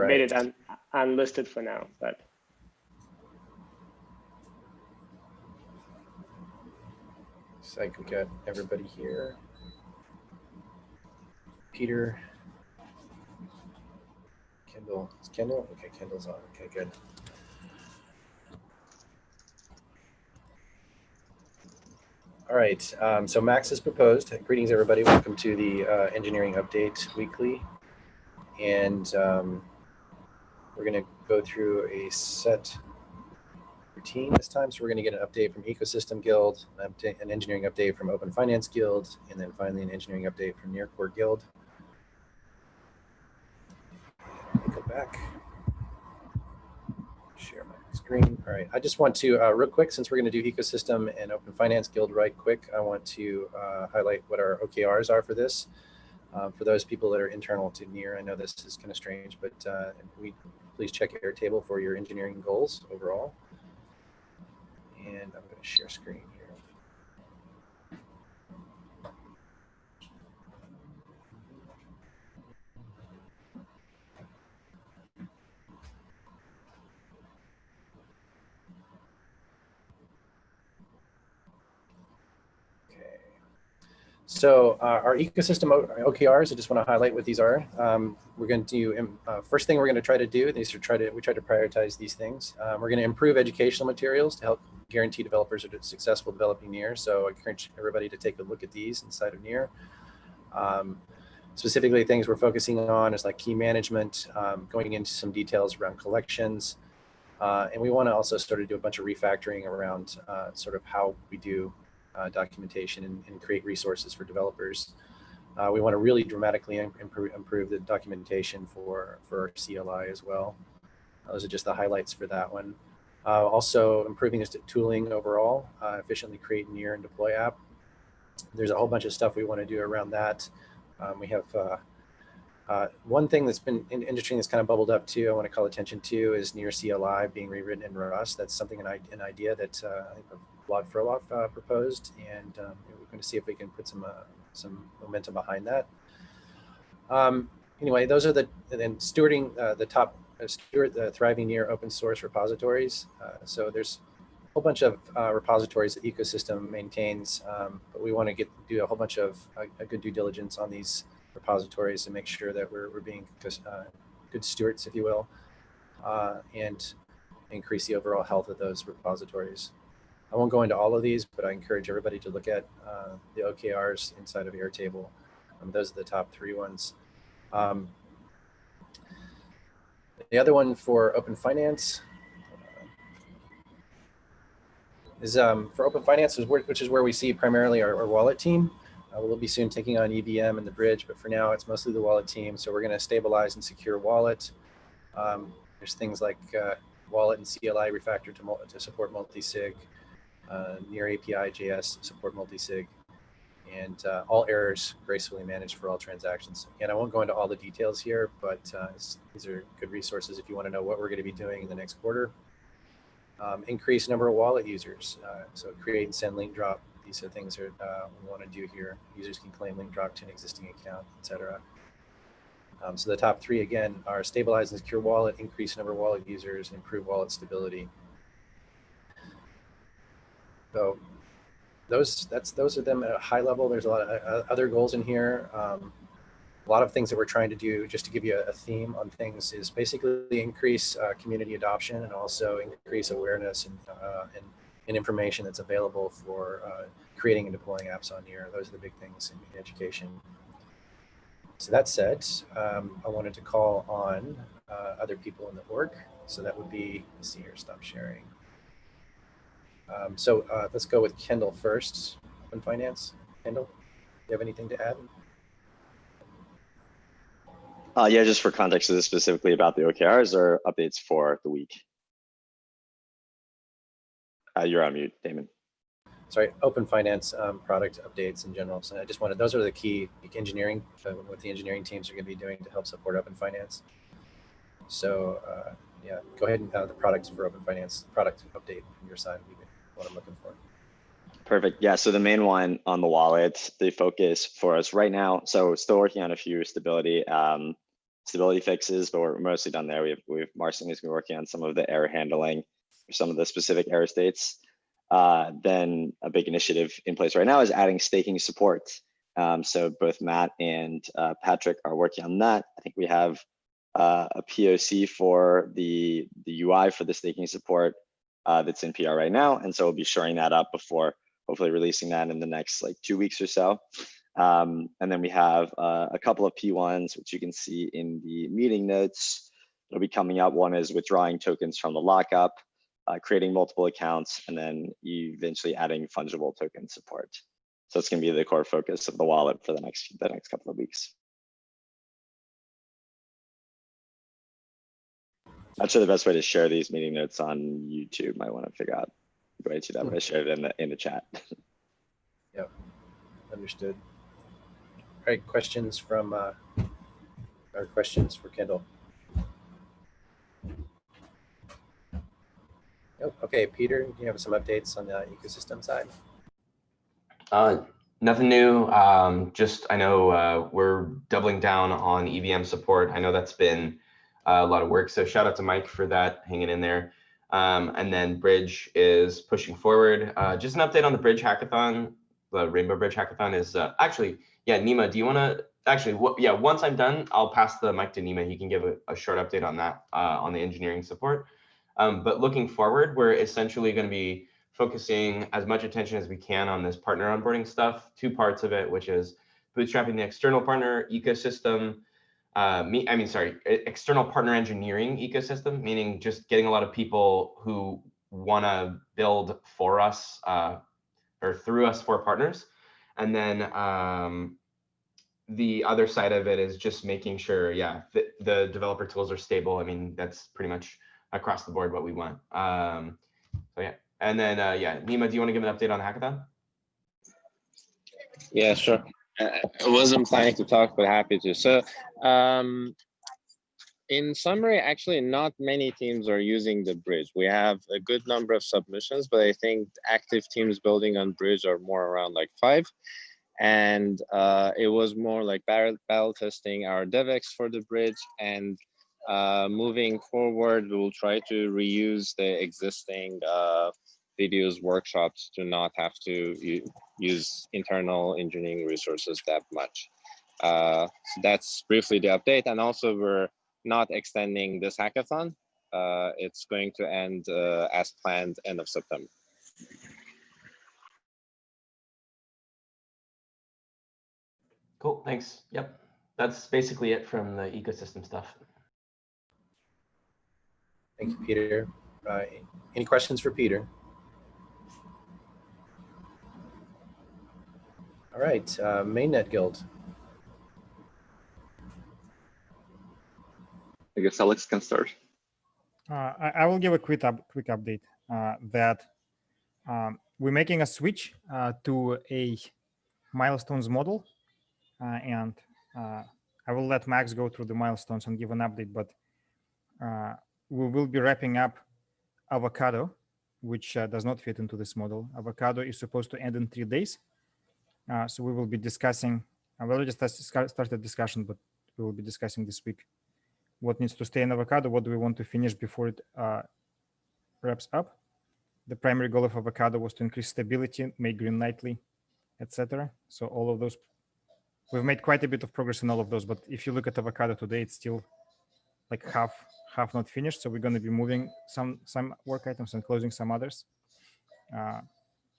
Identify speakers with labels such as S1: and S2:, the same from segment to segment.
S1: made it unlisted for now, but.
S2: Looks like we got everybody here. Peter. Kendall. Is Kendall? Okay, Kendall's on. Okay, good. All right, so Max has proposed. Greetings, everybody. Welcome to the Engineering Update Weekly. And we're going to go through a set routine this time. So we're going to get an update from Ecosystem Guild, an engineering update from Open Finance Guild, and then finally an engineering update from Nearcore Guild. Go back. Share my screen. All right, I just want to, real quick, since we're going to do Ecosystem and Open Finance Guild right quick, I want to highlight what our OKRs are for this. For those people that are internal to NEAR, I know this is kind of strange, but please check Airtable for your engineering goals overall. And I'm going to share screen here. So our ecosystem OKRs, I just want to highlight what these are. We're going to do, first thing we're going to try to do, we try to prioritize these things. We're going to improve educational materials to help guarantee developers are successful developing NEAR. So I encourage everybody to take a look at these inside of NEAR. Specifically, things we're focusing on is like key management, going into some details around collections. And we want to also sort of do a bunch of refactoring around sort of how we do documentation and create resources for developers. We want to really dramatically improve the documentation for CLI as well. Those are just the highlights for that one. Also improving tooling overall, efficiently create NEAR and deploy app. There's a whole bunch of stuff we want to do around that. We have one thing that's been interesting that's kind of bubbled up too, I want to call attention to, is NEAR CLI being rewritten in Rust. That's something, an idea that I think Vlad Frolov proposed, and we're going to see if we can put some momentum behind that. Anyway, those are then stewarding the thriving NEAR open source repositories. So there's a whole bunch of repositories that Ecosystem maintains, but we want to do a whole bunch of a good due diligence on these repositories to make sure that we're being good stewards, if you will, and increase the overall health of those repositories. I won't go into all of these, but I encourage everybody to look at the OKRs inside of Airtable. Those are the top 3 ones. The other one for Open Finance is for Open Finance, which is where we see primarily our wallet team. We'll be soon taking on EVM and the bridge, but for now it's mostly the wallet team. So we're going to stabilize and secure wallet. There's things like wallet and CLI refactor to support multi-sig, NEAR API JS support multi-sig, and all errors gracefully managed for all transactions. Again, I won't go into all the details here, but these are good resources if you want to know what we're going to be doing in the next quarter. Increase number of wallet users. So create and send link drop. These are things that we want to do here. Users can claim link drop to an existing account, etc. So the top 3 again are stabilize and secure wallet, increase number of wallet users, and improve wallet stability. So those are them at a high level. There's a lot of other goals in here. A lot of things that we're trying to do, just to give you a theme on things, is basically increase community adoption and also increase awareness and information that's available for creating and deploying apps on NEAR. Those are the big things in education. So that said, I wanted to call on other people in the org. So that would be, let's see here, stop sharing. So let's go with Kendall first. Open Finance. Kendall, do you have anything to add?
S3: Yeah, just for context, is this specifically about the OKRs or updates for the week? You're on mute, Damon.
S2: Sorry, Open Finance product updates in general. So I just wanted, those are the key engineering, what the engineering teams are going to be doing to help support Open Finance. So yeah, go ahead and the products for Open Finance, product update from your side would be what I'm looking for.
S3: Perfect. Yeah, so the main one on the wallet, the focus for us right now, so still working on a few stability stability fixes, but we're mostly done there. We've Marcin who's been working on some of the error handling for some of the specific error states. Then a big initiative in place right now is adding staking support. So both Matt and Patrick are working on that. I think we have a POC for the UI for the staking support that's in PR right now. And so we'll be shoring that up before hopefully releasing that in the next like 2 weeks or so. And then we have a couple of P1s, which you can see in the meeting notes. It'll be coming up. One is withdrawing tokens from the lockup, creating multiple accounts, and then eventually adding fungible token support. So it's going to be the core focus of the wallet for the next couple of weeks. Not sure the best way to share these meeting notes on YouTube. Might want to figure out the way to that, but I shared it in the chat.
S2: Yep, understood. All right, questions from or questions for Kendall? Oh, okay, Peter, do you have some updates on the ecosystem side?
S4: Nothing new. Just I know we're doubling down on EVM support. I know that's been a lot of work. So shout out to Mike for that, hanging in there. And then Bridge is pushing forward. Just an update on the Bridge Hackathon. The Rainbow Bridge Hackathon is actually, yeah, Nima, do you want to actually, yeah, once I'm done, I'll pass the mic to Nima. He can give a short update on that, on the engineering support. But looking forward, we're essentially going to be focusing as much attention as we can on this partner onboarding stuff. Two parts of it, which is bootstrapping the external partner ecosystem. External partner engineering ecosystem, meaning just getting a lot of people who want to build for us or through us for partners. And then the other side of it is just making sure, yeah, the developer tools are stable. I mean, that's pretty much across the board what we want. So yeah, and then yeah, Nima, do you want to give an update on the hackathon?
S5: Yeah, sure. I wasn't planning to talk, but happy to. So in summary, actually not many teams are using the bridge. We have a good number of submissions, but I think active teams building on bridge are more around like 5. And it was more like barrel testing our DevX for the bridge. And moving forward, we will try to reuse the existing videos, workshops to not have to use internal engineering resources that much. So that's briefly the update. And also we're not extending this hackathon. It's going to end as planned end of September.
S4: Cool, thanks. Yep, that's basically it from the ecosystem stuff.
S2: Thank you, Peter. Any questions for Peter? All right, Mainnet Guild.
S6: I guess Alex can start.
S7: I will give a quick update that we're making a switch to a milestones model, and I will let Max go through the milestones and give an update, but we will be wrapping up Avocado, which does not fit into this model. Avocado is supposed to end in 3 days. So we will be discussing, we already started discussion, but we will be discussing this week what needs to stay in Avocado, what do we want to finish before it wraps up. The primary goal of Avocado was to increase stability, make green nightly, etc. So all of those, we've made quite a bit of progress in all of those, but if you look at Avocado today, it's still like half not finished. So we're going to be moving some work items and closing some others.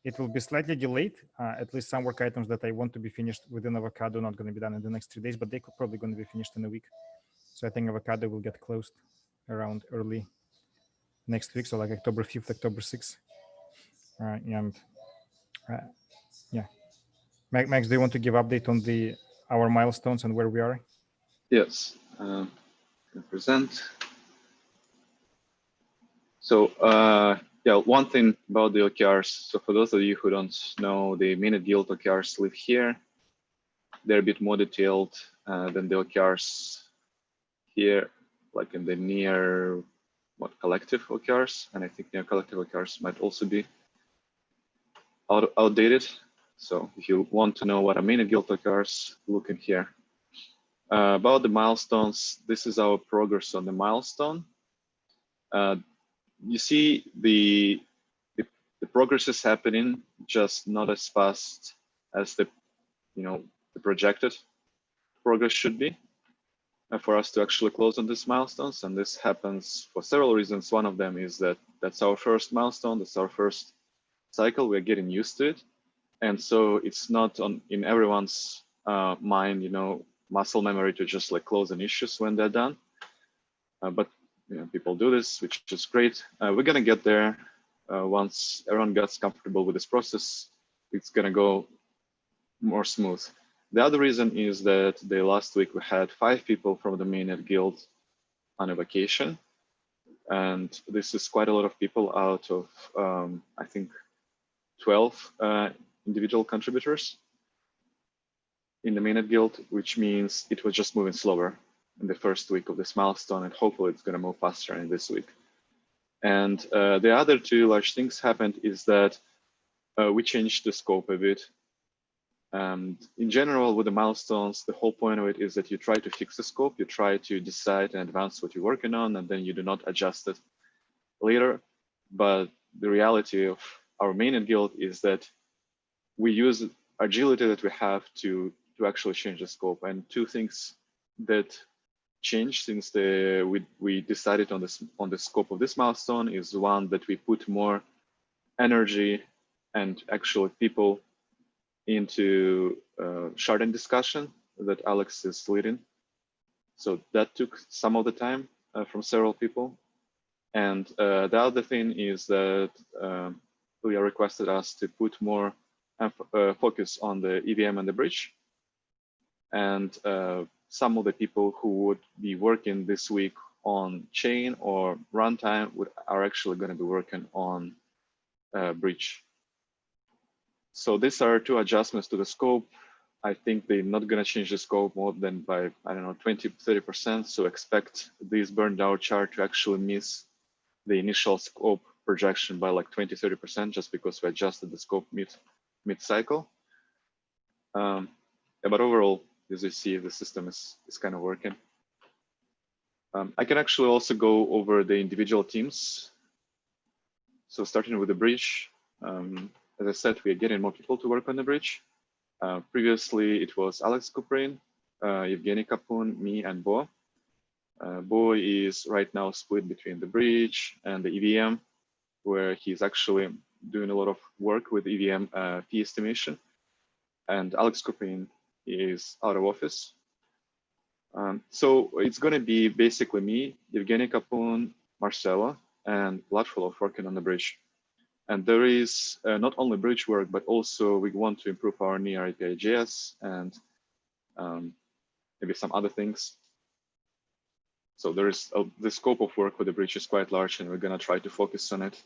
S7: It will be slightly delayed. At least some work items that I want to be finished within Avocado not going to be done in the next 3 days, but they're probably going to be finished in a week. So I think Avocado will get closed around early next week, so like October 5th, October 6th. Yeah, Max, do you want to give update on our milestones and where we are?
S6: Yes, can present. So yeah, one thing about the OKRs. So for those of you who don't know, the Mainnet Guild OKRs live here. They're a bit more detailed than the OKRs here, like in the near collective OKRs, and I think near collective OKRs might also be outdated. So if you want to know what are Mainnet Guild OKRs, look in here. About the milestones, this is our progress on the milestone. You see the progress is happening, just not as fast as the projected progress should be for us to actually close on these milestones. And this happens for several reasons. One of them is that that's our first milestone, that's our first cycle. We're getting used to it, and so it's not in everyone's mind, muscle memory to just like close an issues when they're done. But people do this, which is great. We're gonna get there once everyone gets comfortable with this process. It's gonna go more smooth. The other reason is that the last week we had 5 people from the mainnet guild on a vacation, and this is quite a lot of people out of I think 12 individual contributors in the mainnet guild, which means it was just moving slower in the first week of this milestone, and hopefully it's going to move faster in this week. And the other 2 large things happened is that we changed the scope a bit. And in general, with the milestones, the whole point of it is that you try to fix the scope, you try to decide in advance what you're working on, and then you do not adjust it later. But the reality of our mainnet guild is that we use agility that we have to actually change the scope. And 2 things that changed since we decided on the scope of this milestone is, one, that we put more energy and actually people into sharding discussion that Alex is leading. So that took some of the time from several people. And the other thing is that Ilya requested us to put more focus on the EVM and the bridge. And some of the people who would be working this week on chain or runtime are actually going to be working on bridge. So these are 2 adjustments to the scope. I think they're not going to change the scope more than by, I don't know, 20–30%. So expect this burned out chart to actually miss the initial scope projection by like 20–30%, just because we adjusted the scope mid-cycle. But overall, as you see, the system is kind of working. I can actually also go over the individual teams. So starting with the bridge, as I said, we are getting more people to work on the bridge. Previously, it was Alex Kuprin, Evgeny Kapun, me, and Bo. Bo is right now split between the bridge and the EVM, where he's actually doing a lot of work with EVM fee estimation. And Alex Kuprin is out of office. So it's going to be basically me, Evgeny Kapun, Marcelo, and Vladfilov working on the bridge. And there is not only bridge work, but also we want to improve our near API.js and maybe some other things. So there is the scope of work for the bridge is quite large, and we're going to try to focus on it.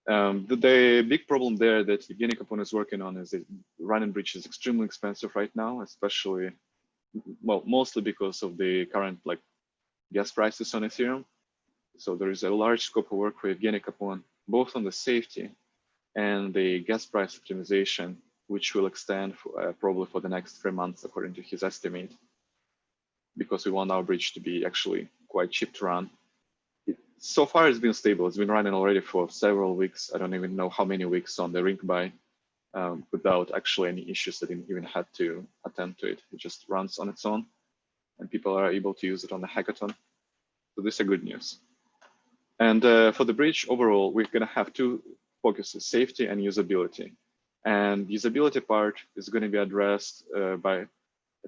S6: The big problem there that Evgeny Kapun is working on is that running bridge is extremely expensive right now, especially, well, mostly because of the current like gas prices on Ethereum. So there is a large scope of work for Evgeny Kapun, both on the safety and the gas price optimization, which will extend for, probably for the next 3 months, according to his estimate, because we want our bridge to be actually quite cheap to run. So far, it's been stable. It's been running already for several weeks. I don't even know how many weeks on the ring buy without actually any issues. I didn't even have to attend to it. It just runs on its own, and people are able to use it on the hackathon. So this is good news. And for the bridge overall, we're going to have 2 focuses: safety and usability. And usability part is going to be addressed by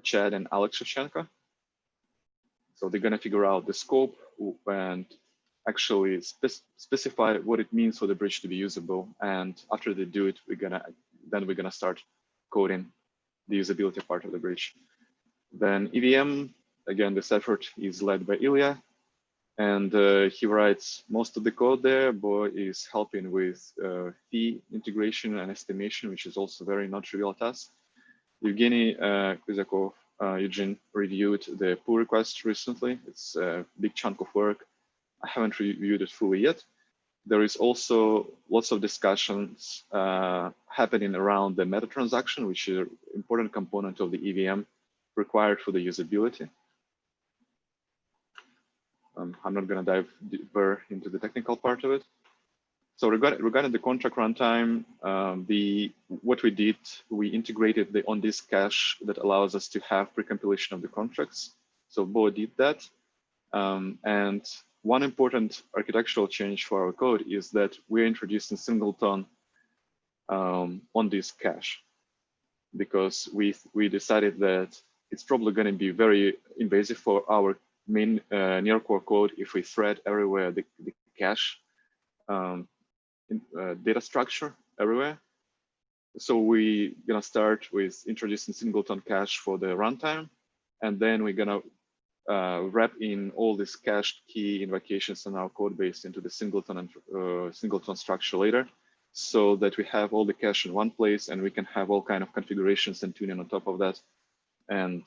S6: Chad and Alex Shevchenko. So they're going to figure out the scope and actually specify what it means for the bridge to be usable. And after they do it, we're gonna start coding the usability part of the bridge. Then EVM, again, this effort is led by Ilya, and he writes most of the code there. Bo is helping with fee integration and estimation, which is also very non-trivial task. Evgeny Kuzakov, Eugene reviewed the pull request recently. It's a big chunk of work. I haven't reviewed it fully yet. There is also lots of discussions happening around the meta transaction, which is an important component of the EVM required for the usability. I'm not going to dive deeper into the technical part of it. So regarding the contract runtime, what we did, we integrated the on-disk cache that allows us to have pre-compilation of the contracts. So Bo did that. And one important architectural change for our code is that we're introducing singleton on-disk cache, because we decided that it's probably going to be very invasive for our main near core code if we thread everywhere the cache data structure everywhere. So we're gonna start with introducing singleton cache for the runtime, and then we're gonna wrap in all these cached key invocations in our code base into the singleton and singleton structure later, so that we have all the cache in one place and we can have all kind of configurations and tuning on top of that. And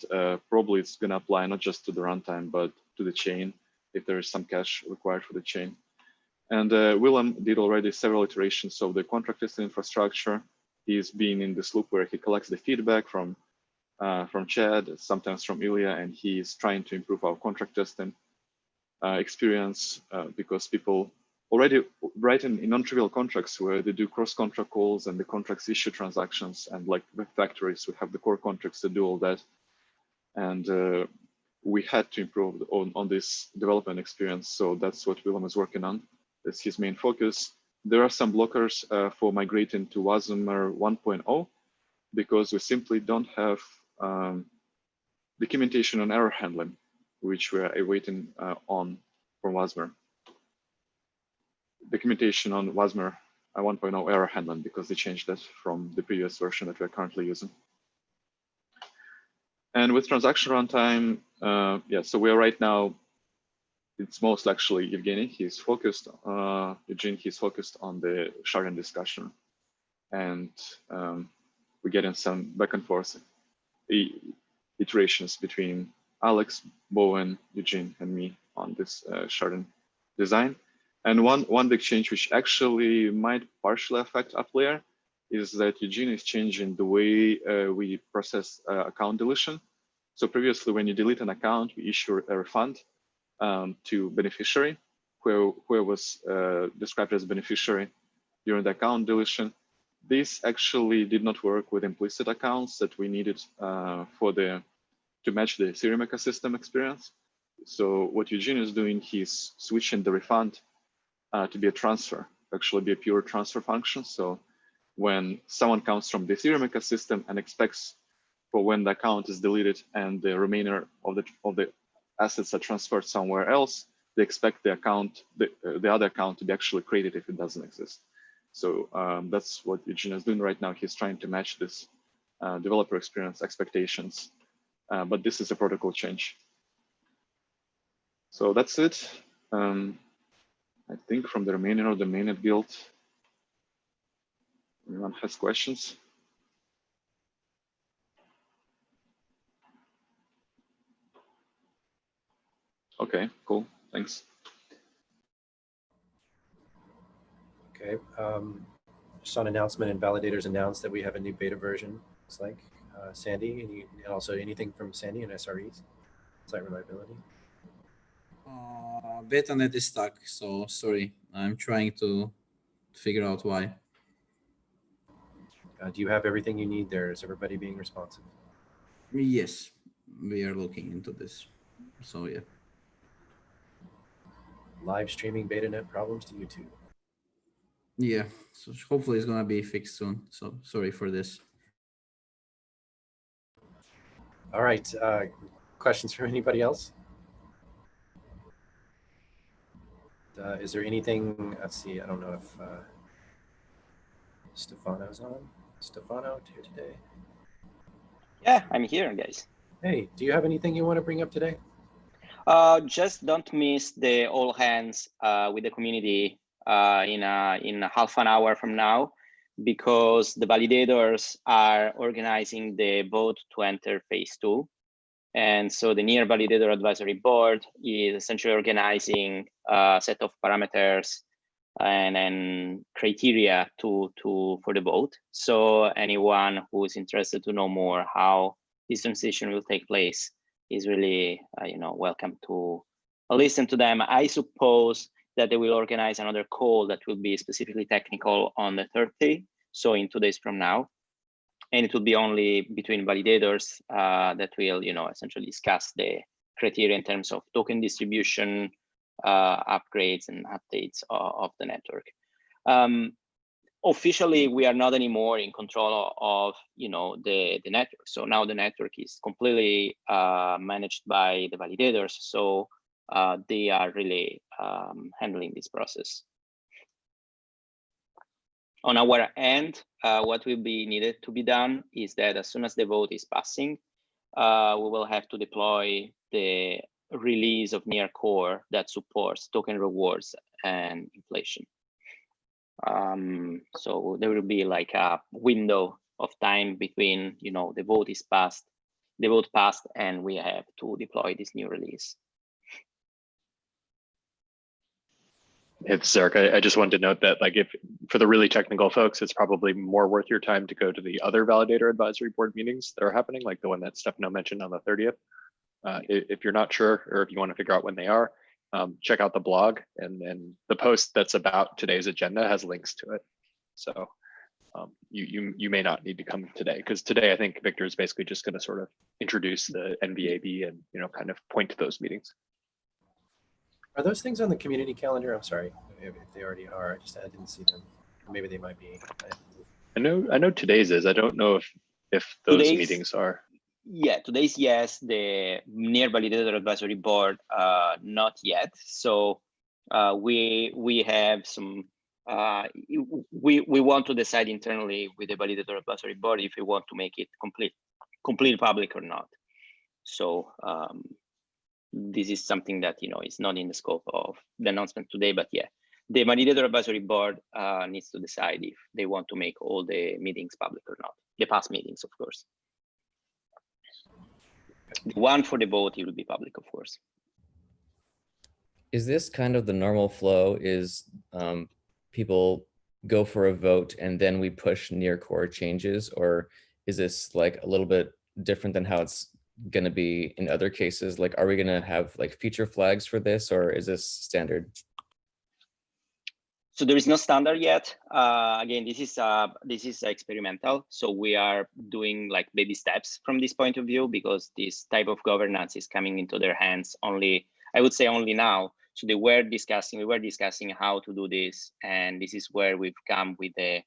S6: probably it's gonna apply not just to the runtime, but to the chain if there is some cache required for the chain. And Willem did already several iterations of the contract testing infrastructure. He's been in this loop where he collects the feedback from Chad, sometimes from Ilya, and he's trying to improve our contract testing experience because people already write in non-trivial contracts where they do cross-contract calls and the contracts issue transactions, and like the factories, we have the core contracts to do all that. And we had to improve on this development experience. So that's what Willem is working on. That's his main focus. There are some blockers for migrating to Wasmer 1.0 because we simply don't have documentation on error handling, which we're awaiting on from Wasmer. Documentation on Wasmer 1.0 error handling, because they changed that from the previous version that we're currently using. And with transaction runtime, yeah, so we are right now, it's most actually Evgeny. He's focused, Eugene, he's focused on the sharding discussion. And we're getting some back and forth iterations between Alex, Bowen, Eugene, and me on this sharding design. And one big change, which actually might partially affect up layer, is that Eugene is changing the way we process account deletion. So previously, when you delete an account, we issue a refund to beneficiary, who was described as beneficiary during the account deletion. This actually did not work with implicit accounts that we needed to match the Ethereum ecosystem experience. So what Eugene is doing, he's switching the refund to be a transfer, actually be a pure transfer function. So when someone comes from the Ethereum ecosystem and expects for when the account is deleted and the remainder of the assets are transferred somewhere else, they expect the account, the other account to be actually created if it doesn't exist. So that's what Eugene is doing right now. He's trying to match this developer experience expectations, but this is a protocol change. So that's it. I think from the remainder of the mainnet guild, anyone has questions? Okay, cool, thanks.
S2: Okay, just on announcement, and validators announced that we have a new beta version. It's like Sandy, and also anything from Sandy and SREs, site reliability.
S8: Betanet is stuck, so sorry. I'm trying to figure out why.
S2: Do you have everything you need there? Is everybody being responsive?
S8: Yes, we are looking into this. So yeah.
S2: Live streaming betanet problems to YouTube.
S8: Yeah, so hopefully it's gonna be fixed soon. So sorry for this.
S2: All right, questions from anybody else? Is there anything, let's see, I don't know if Stefano's on. Stefano here today?
S9: Yeah, I'm here, guys.
S2: Hey, do you have anything you want to bring up today?
S9: Just don't miss the all hands with the community in half an hour from now, because the validators are organizing the vote to enter phase 2. And so the near validator advisory board is essentially organizing a set of parameters and criteria for the vote. So anyone who is interested to know more how this transition will take place is really, welcome to listen to them. I suppose that they will organize another call that will be specifically technical on the 30th, so in 2 days from now. And it will be only between validators that will, essentially discuss the criteria in terms of token distribution, upgrades and updates of the network. Officially, we are not anymore in control of, the network. So now the network is completely managed by the validators. So they are really handling this process. On our end, what will be needed to be done is that as soon as the vote is passing, we will have to deploy the release of near core that supports token rewards and inflation. So there will be like a window of time between, the vote passed, and we have to deploy this new release.
S10: It's Eric. I just wanted to note that, like, if for the really technical folks, it's probably more worth your time to go to the other validator advisory board meetings that are happening, like the one that Stefano mentioned on the 30th. If you're not sure, or if you want to figure out when they are, check out the blog, and the post that's about today's agenda has links to it. So you may not need to come today, because today I think Victor is basically just going to sort of introduce the NVAB and kind of point to those meetings.
S2: Are those things on the community calendar? I'm sorry if they already are. I didn't see them. Maybe they might be.
S10: I know today's is. I don't know if those meetings are.
S9: Yeah, today's yes. The near validator advisory board, not yet. So we have some. We want to decide internally with the validator advisory board if we want to make it complete public or not. So this is something that is not in the scope of the announcement today, but yeah, the validator advisory board needs to decide if they want to make all the meetings public or not. The past meetings, of course. The one for the vote, it will be public, of course.
S11: Is this kind of the normal flow? Is people go for a vote and then we push near core changes, or is this like a little bit different than how it's going to be in other cases? Like, are we going to have like feature flags for this, or is this standard?
S9: So there is no standard yet. Again, this is experimental. So we are doing like baby steps from this point of view, because this type of governance is coming into their hands only, I would say only now. So we were discussing how to do this, and this is where we've come with the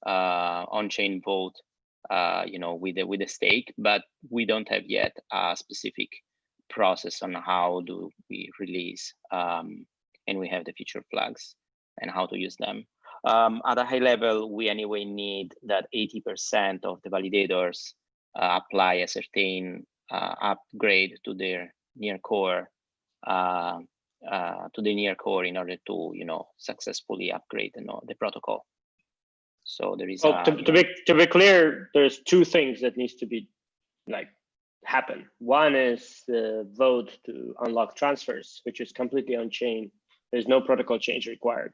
S9: on-chain vote, with the stake, but we don't have yet a specific process on how do we release, and we have the feature flags and how to use them. At a high level, we anyway need that 80% of the validators apply a certain upgrade to their near core, in order to successfully upgrade the protocol. So there is.
S1: Well, to be clear, there's two things that needs to be happen. One is the vote to unlock transfers, which is completely on chain. There's no protocol change required.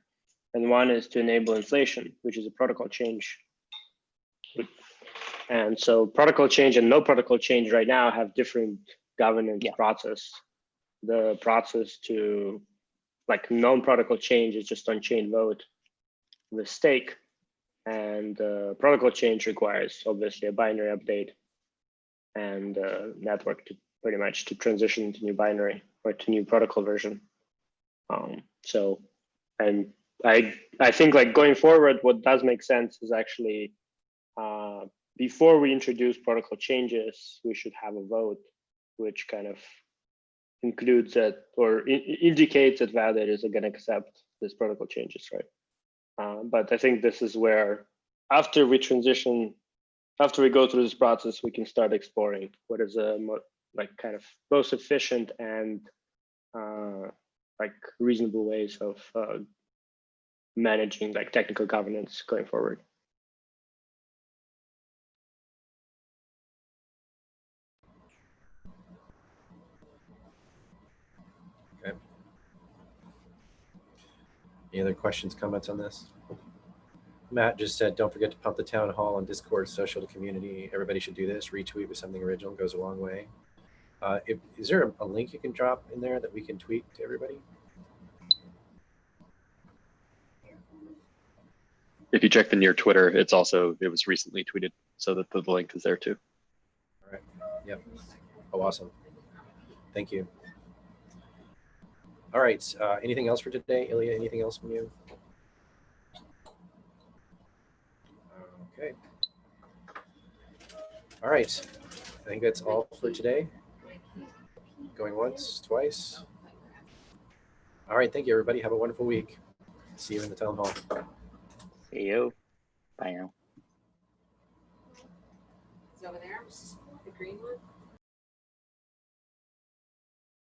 S1: And one is to enable inflation, which is a protocol change. And so protocol change and no protocol change right now have different governance process. The process to non-protocol change is just on-chain vote with stake. And protocol change requires obviously a binary update and network to pretty much to transition to new binary or to new protocol version. And I think going forward, what does make sense is actually before we introduce protocol changes, we should have a vote which kind of includes that or indicates that validators are going to accept this protocol changes, right? But I think this is where after we go through this process, we can start exploring what is a kind of most efficient and reasonable ways of managing technical governance going forward.
S2: Okay. Any other questions, comments on this? Matt just said, don't forget to pump the town hall on Discord, social community. Everybody should do this. Retweet with something original goes a long way. Is there a link you can drop in there that we can tweet to everybody?
S10: If you check the near Twitter, it was recently tweeted, so that the link is there too.
S2: All right. Yep. Oh, awesome. Thank you. All right. Anything else for today, Ilya? Anything else from you? Okay. All right. I think that's all for today. Going once, twice. All right. Thank you, everybody. Have a wonderful week. See you in the town hall.
S9: See you. Bye now.
S12: Is over there, the green one?